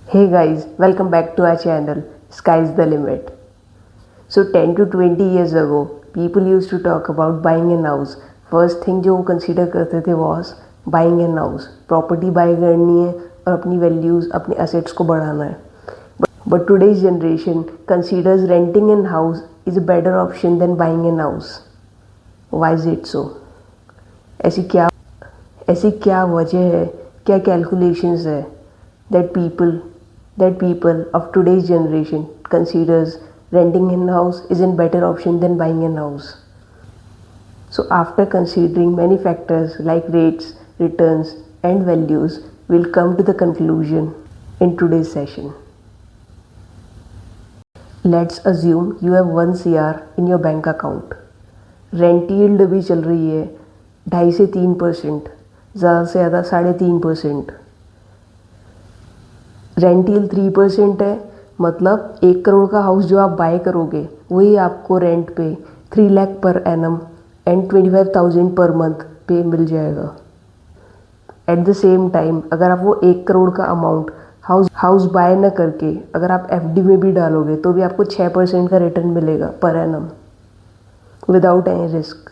Hey guys, welcome back to our channel, Sky's the Limit. So 10 to 20 years ago, people used to talk about buying an house. First thing जो वो consider करते थे was buying an house. Property buy करनी है और अपनी values, अपनी assets को बढ़ाना है. But today's generation considers renting an house is a better option than buying an house. Why is it so? ऐसी क्या वजह है, क्या calculations है that people of today's generation considers renting a house is a better option than buying a house. So after considering many factors like rates, returns and values, we'll come to the conclusion in today's session. Let's assume you have 1 CR in your bank account. Rent yield अभी चल रही है 2.5 से 3%, ज़्यादा से ज़्यादा 3.5%. Rent yield 3% है, मतलब 1 करोड़ का हाउस जो आप बाय करोगे वही आपको रेंट पे 3 lakh per annum and 25,000 per month पे मिल जाएगा. एट द सेम टाइम अगर आप वो 1 करोड़ का अमाउंट हाउस बाय न करके अगर आप एफडी में भी डालोगे तो भी आपको 6% का रिटर्न मिलेगा per annum without any risk.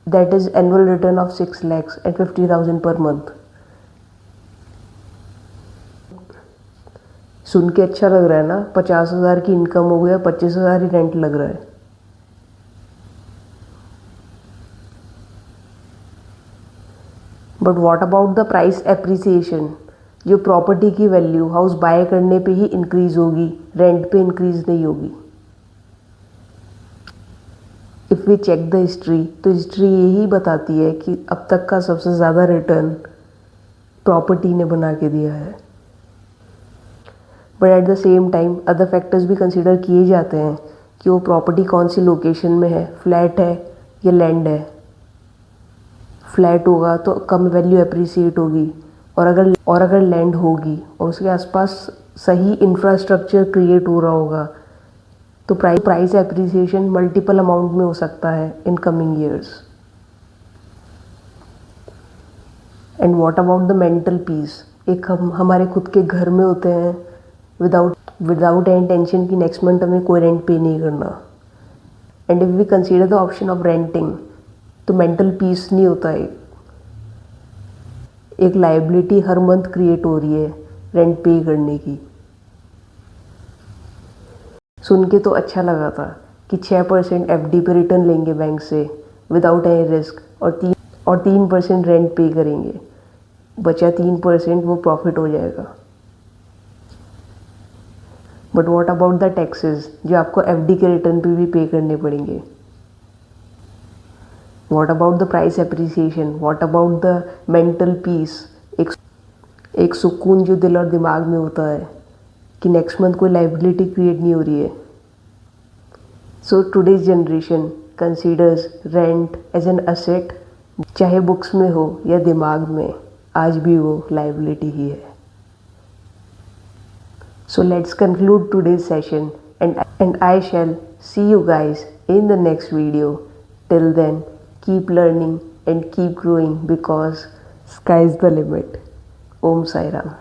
That is annual return of 6 lakhs and 50,000 per month. सुन के अच्छा लग रहा है ना, 50,000 की इनकम हो गया, 25,000 ही रेंट लग रहा है. But what about the price appreciation? जो प्रॉपर्टी की वैल्यू हाउस बाय करने पे ही इंक्रीज होगी, रेंट पे इंक्रीज नहीं होगी. If we check the history तो हिस्ट्री यही बताती है कि अब तक का सबसे ज़्यादा रिटर्न प्रॉपर्टी ने बना के दिया है. But at the same time other factors भी कंसिडर किए जाते हैं कि वो प्रॉपर्टी कौन सी लोकेशन में है, फ्लैट है या लैंड है. फ्लैट होगा तो कम वैल्यू एप्रिसिएट होगी, और अगर लैंड होगी और उसके आसपास सही इंफ्रास्ट्रक्चर क्रिएट हो रहा होगा तो प्राइस एप्रिसिएशन मल्टीपल अमाउंट में हो सकता है in coming years. And what about the mental peace? एक हम हमारे खुद के घर में होते हैं विदाउट एनी टेंशन कि नेक्स्ट मंथ हमें कोई रेंट पे नहीं करना. And if we consider the option of renting तो मेंटल पीस नहीं होता है. एक लाइबिलिटी हर मंथ क्रिएट हो रही है रेंट पे करने की. सुन के तो अच्छा लगा था कि 6% एफडी पे रिटर्न लेंगे बैंक से विदाउट एनी रिस्क और 3% रेंट पे करेंगे, बचा 3% वो प्रॉफिट हो जाएगा. But what about the taxes जो आपको एफडी के रिटर्न पे भी पे करने पड़ेंगे? What about the price appreciation? What about the mental peace? एक सुकून जो दिल और दिमाग में होता है कि नेक्स्ट मंथ कोई लाइबिलिटी क्रिएट नहीं हो रही है. So today's generation considers rent as an asset, चाहे बुक्स में हो या दिमाग में, आज भी वो लाइबिलिटी ही है. So let's conclude today's session and I shall see you guys in the next video. Till then, keep learning and keep growing because sky is the limit. Om Sai Ram.